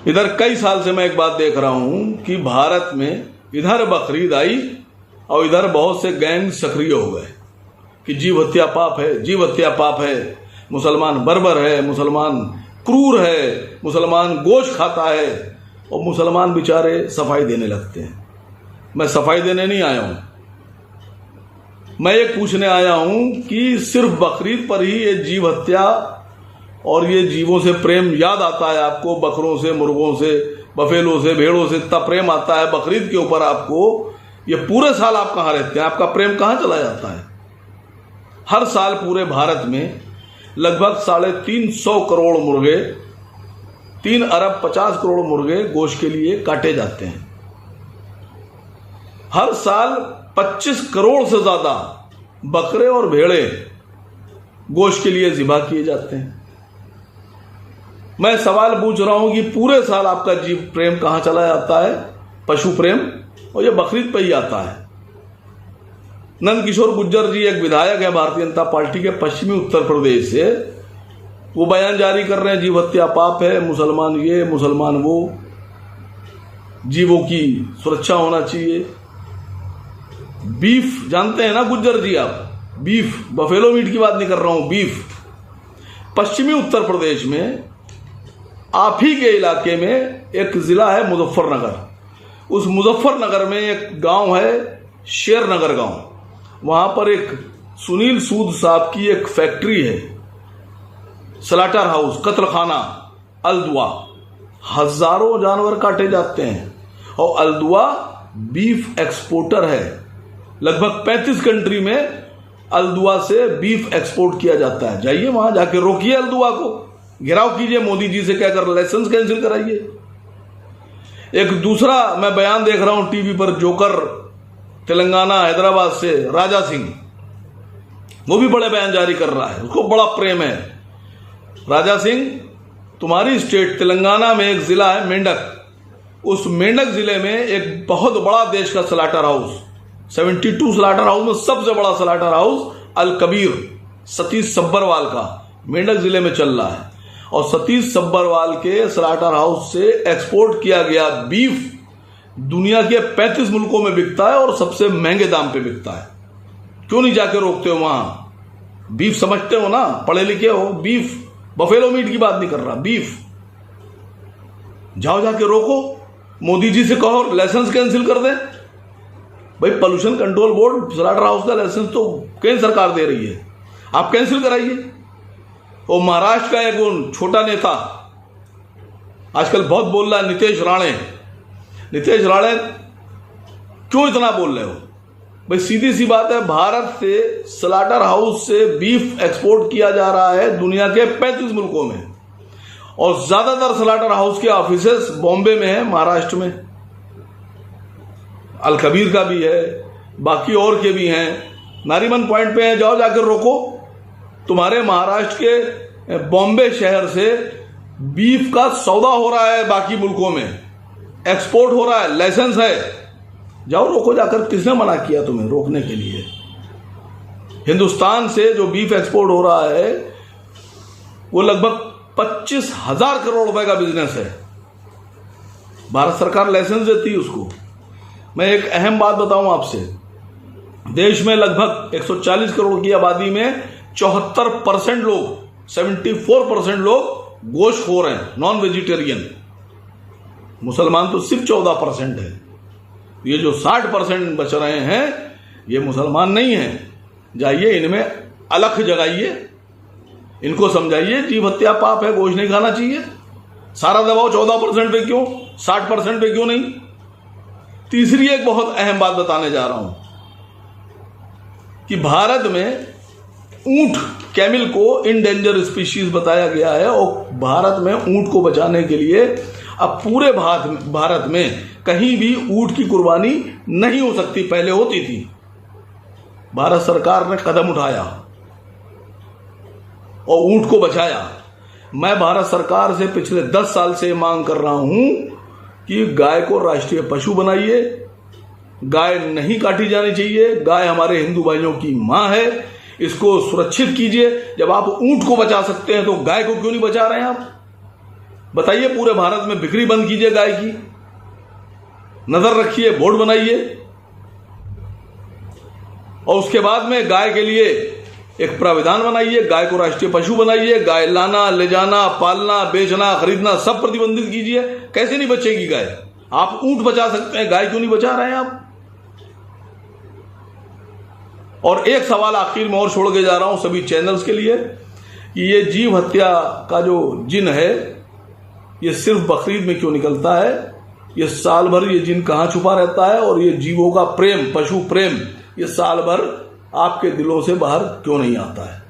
इधर कई साल से मैं एक बात देख रहा हूं कि भारत में इधर बकरीद आई और इधर बहुत से गैंग सक्रिय हो गए कि जीव हत्या पाप है, जीव हत्या पाप है, मुसलमान बर्बर है, मुसलमान क्रूर है, मुसलमान गोश्त खाता है और मुसलमान बेचारे सफाई देने लगते हैं। मैं सफाई देने नहीं आया हूं, मैं ये पूछने आया हूं कि सिर्फ बकरीद पर ही ये जीव हत्या और ये जीवों से प्रेम याद आता है आपको, बकरों से, मुर्गों से, बफेलों से, भेड़ों से इतना प्रेम आता है बकरीद के ऊपर आपको, ये पूरे साल आप कहाँ रहते हैं? आपका प्रेम कहाँ चला जाता है? हर साल पूरे भारत में लगभग 350 करोड़ मुर्गे, 3 अरब 50 करोड़ मुर्गे गोश्त के लिए काटे जाते हैं। हर साल 25 करोड़ से ज्यादा बकरे और भेड़े गोश्त के लिए ज़िबा किए जाते हैं। मैं सवाल पूछ रहा हूं कि पूरे साल आपका जीव प्रेम कहां चला जाता है? पशु प्रेम, और ये बकरीद पे ही आता है। नंद किशोर गुर्जर जी एक विधायक है भारतीय जनता पार्टी के पश्चिमी उत्तर प्रदेश से, वो बयान जारी कर रहे हैं जीव हत्या पाप है, मुसलमान ये, मुसलमान वो, जीवों की सुरक्षा होना चाहिए। बीफ जानते हैं ना गुर्जर जी आप? बीफ, बफेलो मीट की बात नहीं कर रहा हूं, बीफ। पश्चिमी उत्तर प्रदेश में आप ही के इलाके में एक जिला है मुजफ्फरनगर, उस मुजफ्फरनगर में एक गांव है शेरनगर गांव, वहां पर एक सुनील सूद साहब की एक फैक्ट्री है, स्लाटर हाउस, कत्लखाना, अलदुआ। हजारों जानवर काटे जाते हैं और अलदुआ बीफ एक्सपोर्टर है। लगभग 35 कंट्री में अलदुआ से बीफ एक्सपोर्ट किया जाता है। जाइए वहां जाके रोकिए अलदुआ को, घेराव कीजिए, मोदी जी से कहकर लाइसेंस कैंसिल कराइए। एक दूसरा मैं बयान देख रहा हूं टीवी पर, जोकर तेलंगाना हैदराबाद से राजा सिंह, वो भी बड़े बयान जारी कर रहा है, उसको बड़ा प्रेम है। राजा सिंह, तुम्हारी स्टेट तेलंगाना में एक जिला है मेंढक, उस मेंढक जिले में एक बहुत बड़ा देश का स्लाटर हाउस, 72 स्लाटर हाउस में सबसे बड़ा स्लाटर हाउस अल कबीर सतीश सब्बरवाल का मेंढक जिले में चल रहा है, और सतीश सब्बरवाल के स्लाटर हाउस से एक्सपोर्ट किया गया बीफ दुनिया के 35 मुल्कों में बिकता है और सबसे महंगे दाम पे बिकता है। क्यों नहीं जाके रोकते हो वहां? बीफ समझते हो ना, पढ़े लिखे हो। बीफ, बफेलो मीट की बात नहीं कर रहा, बीफ। जाओ जाके रोको, मोदी जी से कहो लाइसेंस कैंसिल कर दे। भाई pollution control board slaughter house का लाइसेंस तो केंद्र सरकार दे रही है, आप कैंसिल कराइए। और महाराष्ट्र का एक छोटा नेता आजकल बहुत बोल रहा है, नितेश राणे। नितेश राणे क्यों इतना बोल रहे हो भाई? सीधी सी बात है, भारत से स्लाटर हाउस से बीफ एक्सपोर्ट किया जा रहा है दुनिया के 35 मुल्कों में, और ज्यादातर स्लाटर हाउस के ऑफिसेस बॉम्बे में है, महाराष्ट्र में। अल कबीर का भी है, बाकी और के भी हैं, नारीमन पॉइंट पे है। जाओ जाकर रोको। तुम्हारे महाराष्ट्र के बॉम्बे शहर से बीफ का सौदा हो रहा है, बाकी मुल्कों में एक्सपोर्ट हो रहा है, लाइसेंस है। जाओ रोको जाकर। किसने मना किया तुम्हें रोकने के लिए? हिंदुस्तान से जो बीफ एक्सपोर्ट हो रहा है वो लगभग 25,000 करोड़ रुपए का बिजनेस है। भारत सरकार लाइसेंस देती है उसको। मैं एक अहम बात बताऊं आपसे, देश में लगभग 140 करोड़ की आबादी में 74% लोग, 74% लोग गोश्त खो रहे हैं, नॉन वेजिटेरियन। मुसलमान तो सिर्फ 14% है। ये जो 60% बच रहे हैं ये मुसलमान नहीं हैं। जाइए इनमें अलख जगाइए, इनको समझाइए जीव हत्या पाप है, गोश्त नहीं खाना चाहिए। सारा दबाव 14% पे क्यों, 60% पे क्यों नहीं? तीसरी एक बहुत अहम बात बताने जा रहा हूं कि भारत में ऊंट, कैमिल को इंडेंजर स्पीशीज बताया गया है, और भारत में ऊंट को बचाने के लिए अब पूरे भारत में कहीं भी ऊंट की कुर्बानी नहीं हो सकती। पहले होती थी, भारत सरकार ने कदम उठाया और ऊंट को बचाया। मैं भारत सरकार से पिछले 10 साल से मांग कर रहा हूं कि गाय को राष्ट्रीय पशु बनाइए। गाय नहीं काटी जानी चाहिए, गाय हमारे हिंदू भाइयों की मां है, इसको सुरक्षित कीजिए। जब आप ऊंट को बचा सकते हैं तो गाय को क्यों नहीं बचा रहे हैं आप? बताइए, पूरे भारत में बिक्री बंद कीजिए गाय की, नजर रखिए, बोर्ड बनाइए, और उसके बाद में गाय के लिए एक प्राविधान बनाइए, गाय को राष्ट्रीय पशु बनाइए, गाय लाना, ले जाना, पालना, बेचना, खरीदना सब प्रतिबंधित कीजिए। कैसे नहीं बचेगी गाय? आप ऊंट बचा सकते हैं, गाय क्यों नहीं बचा रहे हैं आप? और एक सवाल आखिर में और छोड़ के जा रहा हूं सभी चैनल्स के लिए कि ये जीव हत्या का जो जिन है ये सिर्फ बकरीद में क्यों निकलता है? ये साल भर ये जिन कहां छुपा रहता है? और ये जीवों का प्रेम, पशु प्रेम, ये साल भर आपके दिलों से बाहर क्यों नहीं आता है?